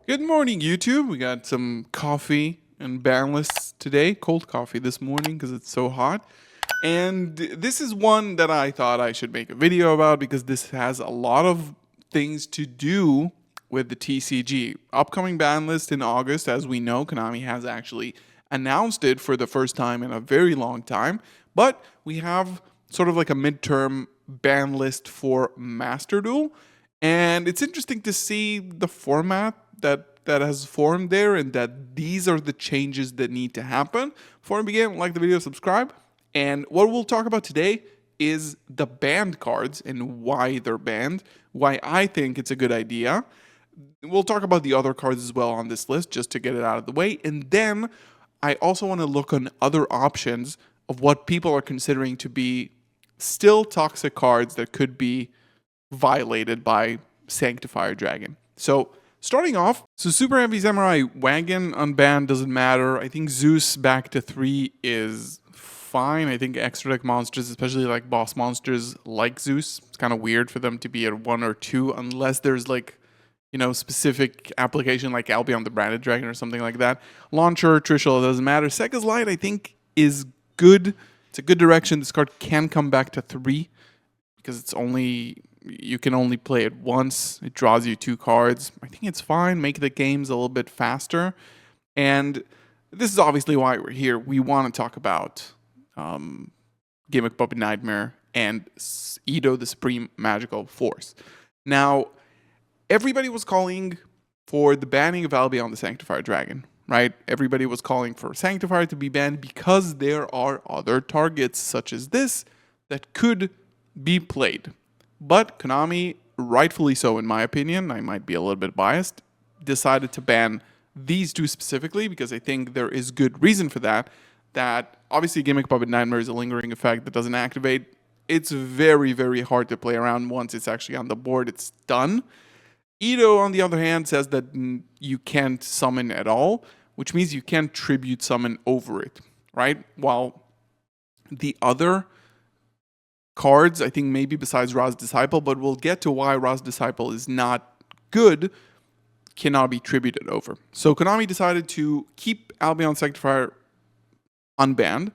Good morning, YouTube. We got some coffee and Banlist today. Cold coffee this morning because it's so hot. And this is one that I thought I should make a video about because this has a lot of things to do with the TCG. Upcoming ban list in August, as we know, Konami has actually announced it for the first time in a very long time. But we have sort of like a midterm ban list for Master Duel. And it's interesting to see the format that has formed there, and that these are the changes that need to happen. Before we begin, like the video, subscribe. And what we'll talk about today is the banned cards and why they're banned, why I think it's a good idea. We'll talk about the other cards as well on this list just to get it out of the way. And then I also want to look on other options of what people are considering to be still toxic cards that could be violated by Sanctifier Dragon. So starting off, Super Heavy Samurai Wagon unbanned doesn't matter. I think Zeus back to 3 is fine. I think extra deck monsters, especially like boss monsters like Zeus, it's kind of weird for them to be at 1 or 2 unless there's like, specific application like Albion the Branded Dragon or something like that. Launcher, Trishul, it doesn't matter. Sega's Light, I think, is good. It's a good direction. This card can come back to 3 because you can only play it once. It draws you 2 cards. I think it's fine. Make the games a little bit faster. And this is obviously why we're here. We want to talk about Gimmick Puppet Nightmare and Ido the Supreme Magical Force. Now, everybody was calling for the banning of Albion the Sanctifier Dragon, right? Everybody was calling for Sanctifier to be banned because there are other targets such as this that could be played. But Konami, rightfully so in my opinion, I might be a little bit biased, decided to ban these 2 specifically because I think there is good reason for that. That obviously Gimmick Puppet Nightmare is a lingering effect that doesn't activate. It's very, very hard to play around once it's actually on the board. It's done. Ido, on the other hand, says that you can't summon at all, which means you can't tribute summon over it, right? While the other cards, I think maybe besides Ra's Disciple, but we'll get to why Ra's Disciple is not good, cannot be tributed over. So Konami decided to keep Albion Sanctifier unbanned,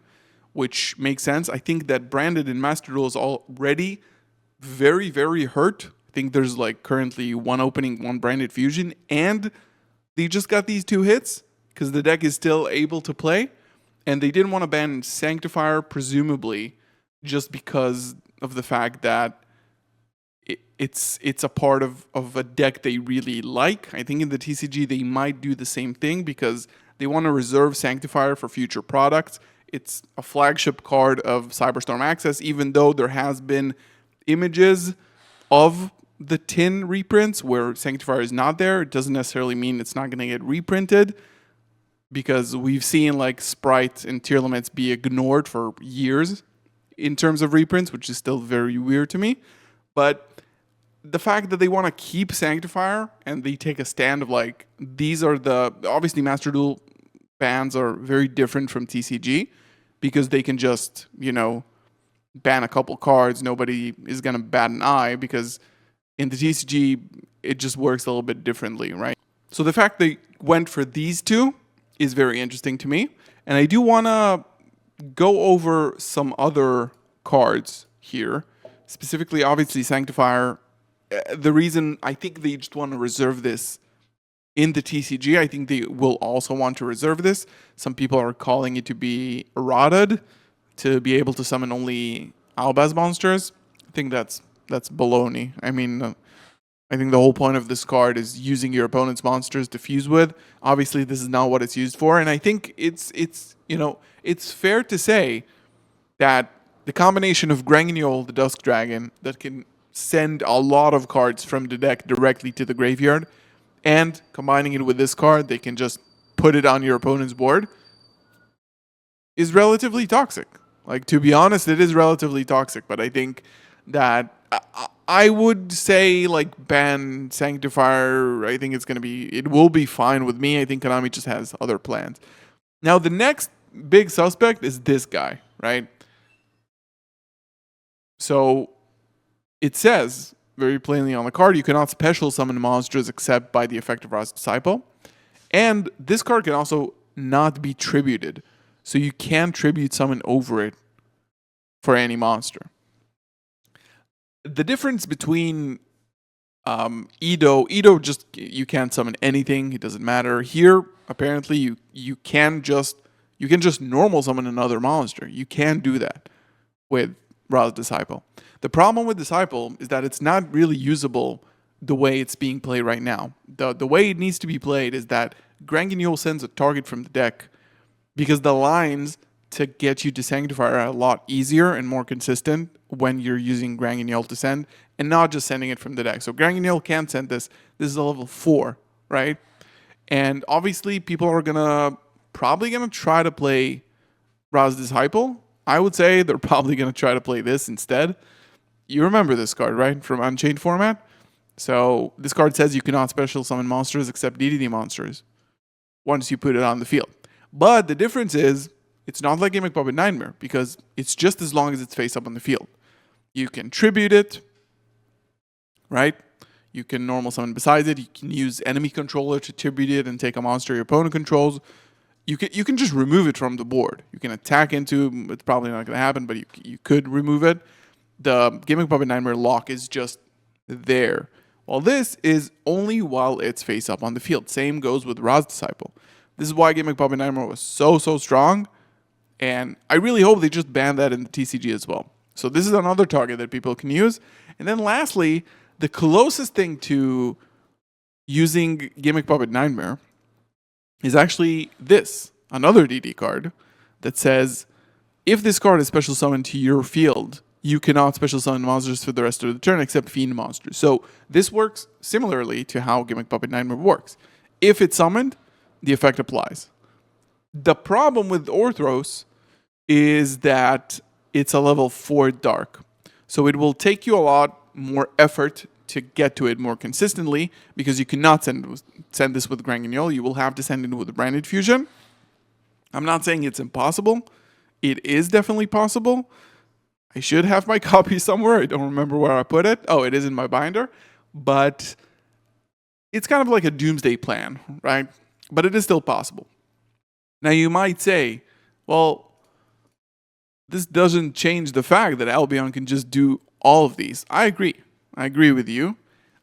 which makes sense. I think that Branded in Master Duel is already very, very hurt. I think there's like currently 1 opening, 1 Branded Fusion, and they just got these 2 hits because the deck is still able to play, and they didn't want to ban Sanctifier, presumably just because of the fact that it's a part of a deck they really like. I think in the TCG they might do the same thing because they want to reserve Sanctifier for future products. It's a flagship card of Cyberstorm Access, even though there has been images of the tin reprints where Sanctifier is not there. It doesn't necessarily mean it's not going to get reprinted because we've seen like Sprite and tier limits be ignored for years in terms of reprints, which is still very weird to me. But the fact that they want to keep Sanctifier and they take a stand of like, these are obviously Master Duel bans are very different from TCG because they can just, ban a couple cards. Nobody is going to bat an eye because in the TCG, it just works a little bit differently, right? So the fact they went for these 2 is very interesting to me. And I do want to go over some other cards here. Specifically, obviously, Sanctifier. The reason I think they just want to reserve this in the TCG, I think they will also want to reserve this. Some people are calling it to be errated, to be able to summon only Albaz monsters. I think that's baloney. I mean, I think the whole point of this card is using your opponent's monsters to fuse with. Obviously, this is not what it's used for, and I think it's fair to say that the combination of Grangniol, the Dusk Dragon, that can send a lot of cards from the deck directly to the graveyard, and combining it with this card, they can just put it on your opponent's board, is relatively toxic. Like, to be honest, it is relatively toxic, but I think that I would say, like, ban Sanctifier. I think it will be fine with me. I think Konami just has other plans. Now, the next big suspect is this guy, right? So, it says very plainly on the card, you cannot special summon monsters except by the effect of Ra's Disciple. And this card can also not be tributed. So you can tribute summon over it for any monster. The difference between Ido just, you can't summon anything, it doesn't matter. Here, apparently you can just normal summon another monster. You can do that with Ra's Disciple. The problem with Disciple is that it's not really usable the way it's being played right now. The way it needs to be played is that Granguignol sends a target from the deck, because the lines to get you to Sanctifier are a lot easier and more consistent when you're using Granguignol to send and not just sending it from the deck. So Granguignol can send this. This is a level 4, right? And obviously people are probably gonna try to play Ra's Disciple. I would say they're probably gonna try to play this instead. You remember this card, right? From Unchained format? So this card says you cannot special summon monsters except DDD monsters once you put it on the field. But the difference is, it's not like Gimmick Puppet Nightmare, because it's just as long as it's face up on the field. You can tribute it, right? You can normal summon besides it. You can use enemy controller to tribute it and take a monster your opponent controls. You can just remove it from the board. You can attack into, it's probably not going to happen, but you could remove it. The Gimmick Puppet Nightmare lock is just there. While this is only while it's face up on the field. Same goes with Ra's Disciple. This is why Gimmick Puppet Nightmare was so strong. And I really hope they just ban that in the TCG as well. So this is another target that people can use. And then lastly, the closest thing to using Gimmick Puppet Nightmare is actually this, another DD card that says, if this card is special summoned to your field, you cannot special summon monsters for the rest of the turn except Fiend monsters. So this works similarly to how Gimmick Puppet Nightmare works. If it's summoned, the effect applies. The problem with Orthros is that it's a level 4 dark. So it will take you a lot more effort to get to it more consistently, because you cannot send this with Granguignol. You will have to send it with Branded Fusion. I'm not saying it's impossible. It is definitely possible. I should have my copy somewhere. I don't remember where I put it. Oh, it is in my binder. But it's kind of like a doomsday plan, right? But it is still possible. Now you might say, well, this doesn't change the fact that Albion can just do all of these. I agree. I agree with you.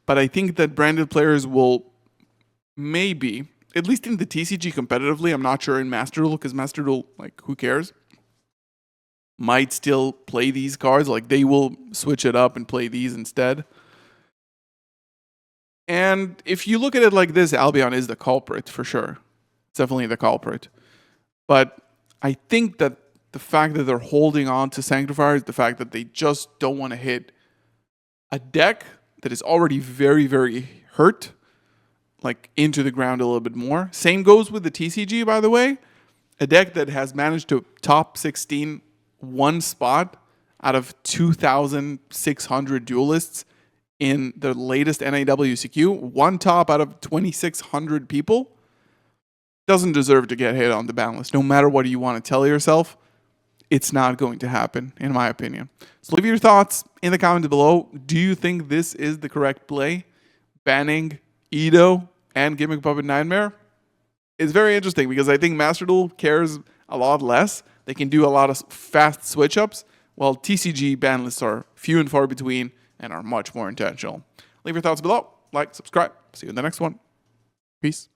But I think that branded players will maybe, at least in the TCG competitively, I'm not sure in Master Duel, because Master Duel, like, who cares? Might still play these cards. Like, they will switch it up and play these instead. And if you look at it like this, Albion is the culprit for sure. It's definitely the culprit. But I think that the fact that they're holding on to Sanctifier is the fact that they just don't want to hit a deck that is already very hurt, like, into the ground a little bit more. Same goes with the TCG, by the way. A deck that has managed to top 16 one spot out of 2,600 duelists in the latest NAWCQ, one top out of 2,600 people, doesn't deserve to get hit on the ban list. No matter what you want to tell yourself, it's not going to happen, in my opinion. So leave your thoughts in the comments below. Do you think this is the correct play? Banning Ido and Gimmick Puppet Nightmare? It's very interesting, because I think Master Duel cares a lot less. They can do a lot of fast switch-ups, while TCG ban lists are few and far between and are much more intentional. Leave your thoughts below. Like, subscribe. See you in the next one. Peace.